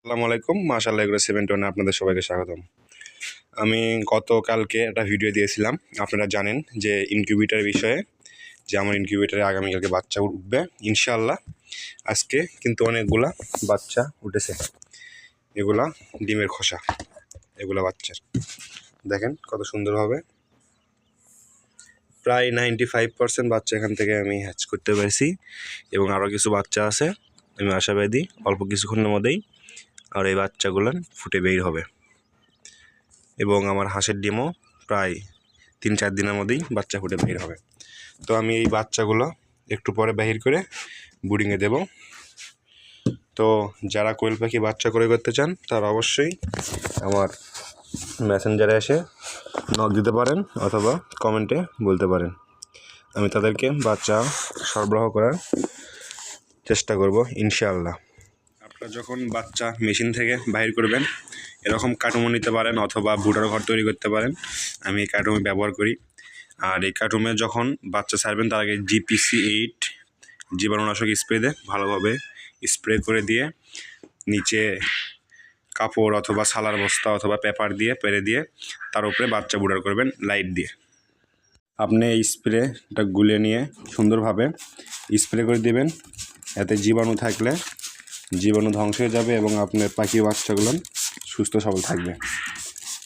আসসালামু আলাইকুম। মাশাআল্লাহ এগ্রো 71 আপনাদের সবাইকে স্বাগতম। আমি গতকালকে একটা ভিডিও দিয়েছিলাম, আপনারা জানেন যে ইনকিউবেটরের বিষয়ে, যে আমার ইনকিউবেটরে আগামীকালকে বাচ্চা উঠবে ইনশাআল্লাহ। আজকে কিন্তু অনেকগুলা বাচ্চা উঠেছে, এগুলা ডিমের খোসা, এগুলা বাচ্চার দেখেন কত সুন্দরভাবে প্রায় 95% বাচ্চা এখান থেকে আমি হ্যাচ করতে পেরেছি, এবং আরও কিছু বাচ্চা আছে। আমি আশাবাদী অল্প কিছুক্ষণের মধ্যেই আর এই বাচ্চাগুলো ফুটে বের হবে, এবং আমার হাঁসের ডিমও প্রায় 3-4 দিনের মধ্যেই বাচ্চা ফুটে বের হবে। তো আমি এই বাচ্চাগুলো একটু পরে বাহির করে ব্রুডিংয়ে দেব। তো যারা কোয়েল পাখি বাচ্চা ক্রয় করতে চান তারা অবশ্যই আমার মেসেঞ্জারে এসে নক দিতে পারেন অথবা কমেন্টে বলতে পারেন, আমি তাদেরকে বাচ্চা সরবরাহ করার চেষ্টা করব ইনশাআল্লাহ। আপনারা যখন বাচ্চা মেশিন থেকে বাহির করবেন এরকম কার্টুনও নিতে পারেন অথবা বুটার ঘর তৈরি করতে পারেন। আমি এই কার্টুন ব্যবহার করি। আর এই কার্টুনে যখন বাচ্চা ছাড়বেন তার আগে GPC8 জীবাণুনাশক স্প্রে দিয়ে ভালোভাবে স্প্রে করে দিয়ে নিচে কাপড় অথবা সালার বস্তা অথবা পেপার দিয়ে পেরে দিয়ে তার উপরে বাচ্চা বুটার করবেন লাইট দিয়ে। আপনি এই স্প্রেটা গুলে নিয়ে সুন্দরভাবে স্প্রে করে দেবেন, এতে জীবাণু থাকলে জীবাণু ধ্বংস হয়ে যাবে এবং আপনার পাখি বাচ্চাগুলো সুস্থ সবল থাকবে।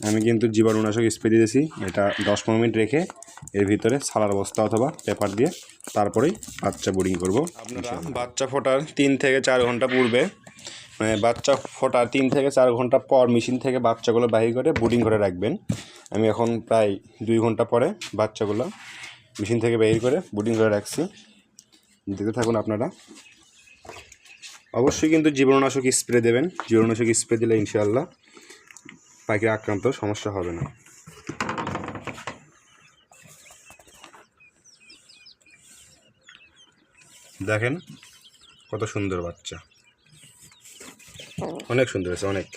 আমি কিন্তু জীবাণুনাশক স্প্রে দিয়েছি, এটা 10-15 মিনিট রেখে এর ভিতরে ছালার বস্তা অথবা পেপার দিয়ে তারপরেই বাচ্চা ব্রুডিং করব। আপনারা বাচ্চা ফোটার 3 থেকে 4 ঘন্টা পূর্বে, মানে বাচ্চা ফোটার 3 থেকে 4 ঘন্টা পর মেশিন থেকে বাচ্চাগুলো বাহির করে ব্রুডিং করে রাখবেন। আমি এখন প্রায় 2 ঘন্টা পরে বাচ্চাগুলো মেশিন থেকে বাহির করে ব্রুডিং করে রাখছি, দেখতে থাকুন আপনারা। অবশ্যই কিন্তু জীবাণুনাশক স্প্রে দেবেন, জীবাণুনাশক স্প্রে দিলে ইনশাআল্লাহ পাখির আক্রান্ত সমস্যা হবে না। দেখেন কত সুন্দর বাচ্চা, অনেক সুন্দর হয়েছে অনেক।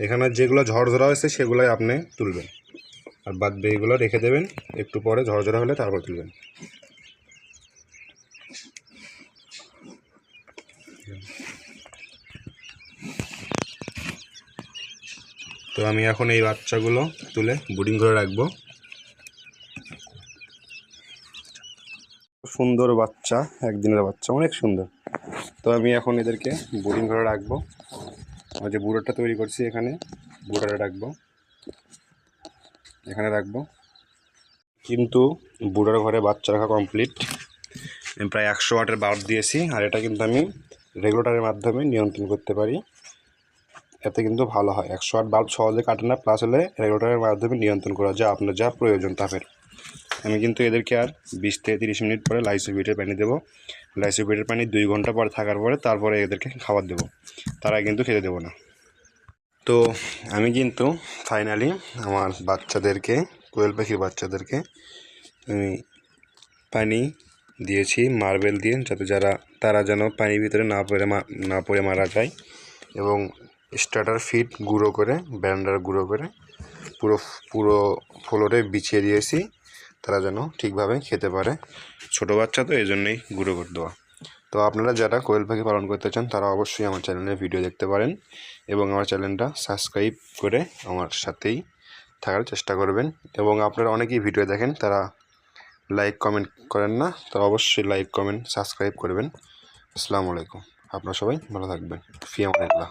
এখানে যেগুলো ঝরঝরা হয়েছে সেগুলোই আপনি তুলবেন, আর বাদ বাকিগুলো রেখে দেবেন, একটু পরে ঝরঝরা হলে তারপর তুলবেন। তো আমি এখন এই বাচ্চাগুলো তুলে ব্রুডিং করে রাখবো। সুন্দর বাচ্চা, একদিনের বাচ্চা, অনেক সুন্দর। তো আমি এখন এদেরকে ব্রুডিং করে রাখবো। আর যে বুড়োটা তৈরি করছি এখানে বুড়োটা রাখবো, এখানে রাখবো। কিন্তু বুড়োর ঘরে বাচ্চা রাখা কমপ্লিট। আমি প্রায় 100 ওয়াটের বাল্ব দিয়েছি, আর এটা কিন্তু আমি রেগুলেটরের মাধ্যমে নিয়ন্ত্রণ করতে পারি, এতে কিন্তু ভালো হয়। 100 ওয়াট বাল্ব সহজে কাটে না, প্লাস হলে রেগুলেটরের মাধ্যমে নিয়ন্ত্রণ করা যায় আপনার যা প্রয়োজন তাপের। আমি কিন্তু এদেরকে আর 20 থেকে 30 মিনিট পরে লাইসোবিটের পানি দেবো। লাইসোবিটের পানি 2 ঘন্টা পরে থাকার পরে তারপরে এদেরকে খাবার দেবো, তারা কিন্তু খেতে দেবো না। তো আমি কিন্তু ফাইনালি আমার বাচ্চাদেরকে, কোয়েল পাখির বাচ্চাদেরকে আমি পানি দিয়েছি মার্বেল দিয়ে, যাতে তারা যেন পানির ভিতরে না পড়ে মারা যায়, এবং স্টার্টার ফিড গুঁড়ো করে, ব্যান্ডার গুঁড়ো করে পুরো ফ্লোরে বিছিয়ে দিয়েছি, তারা যেন ঠিকভাবে খেতে পারে। ছোটো বাচ্চা তো এই জন্যই গুঁড়ো করে দেওয়া। তো আপনারা যারা কোয়েল পাখি পালন করতে চান তারা অবশ্যই আমার চ্যানেলে ভিডিও দেখতে পারেন, এবং আমার চ্যানেলটা সাবস্ক্রাইব করে আমার সাথেই থাকার চেষ্টা করবেন। এবং আপনারা অনেকেই ভিডিও দেখেন, তারা লাইক কমেন্ট করেন না, তো অবশ্যই লাইক কমেন্ট সাবস্ক্রাইব করবেন। আসসালামু আলাইকুম, আপনারা সবাই ভালো থাকবেন। ফি আমানিল্লাহ।